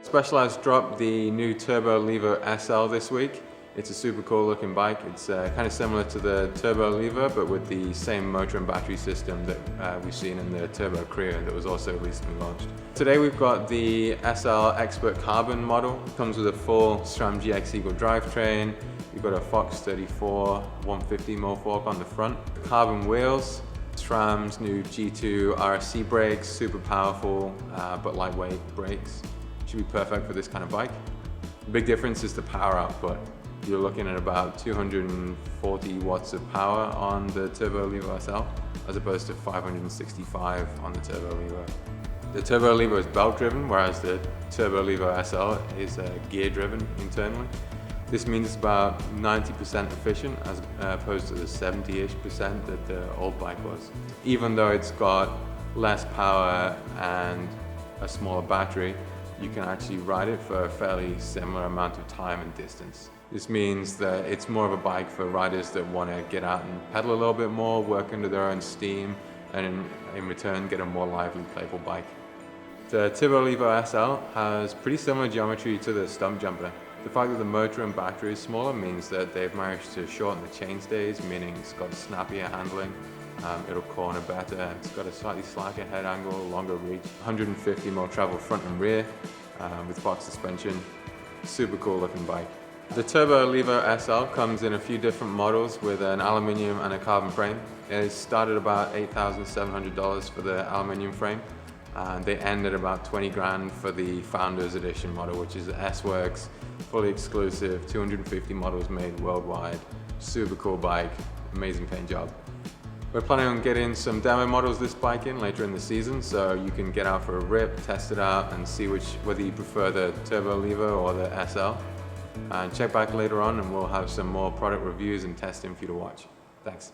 Specialized dropped the new Turbo Levo SL this week. It's a super cool looking bike. It's kind of similar to the Turbo Levo, but with the same motor and battery system that we've seen in the Turbo Korea that was also recently launched. Today we've got the SL Expert Carbon model. It comes with a full SRAM GX Eagle drivetrain. You've got a Fox 34 150mm fork on the front. Carbon wheels, SRAM's new G2 RSC brakes, super powerful but lightweight brakes. Should be perfect for this kind of bike. The big difference is the power output. You're looking at about 240 watts of power on the Turbo Levo SL as opposed to 565 on the Turbo Levo. The Turbo Levo is belt driven, whereas the Turbo Levo SL is gear driven internally. This means it's about 90% efficient as opposed to the 70-ish% that the old bike was. Even though it's got less power and a smaller battery, you can actually ride it for a fairly similar amount of time and distance. This means that it's more of a bike for riders that want to get out and pedal a little bit more, work under their own steam, and in return get a more lively, playful bike. The Turbo Levo SL has pretty similar geometry to the stump jumper. The fact that the motor and battery is smaller means that they've managed to shorten the chainstays, meaning it's got snappier handling. It'll corner better. It's got a slightly slacker head angle, longer reach, 150mm travel front and rear with Fox suspension. Super cool looking bike. The Turbo Levo SL comes in a few different models with an aluminium and a carbon frame. It started about $8,700 for the aluminium frame, and they end at about 20 grand for the Founders Edition model, which is the S-Works, fully exclusive, 250 models made worldwide. Super cool bike, amazing paint job. We're planning on getting some demo models this bike in later in the season, so you can get out for a rip, test it out, and see whether you prefer the Turbo Levo or the SL. And check back later on and we'll have some more product reviews and testing for you to watch. Thanks.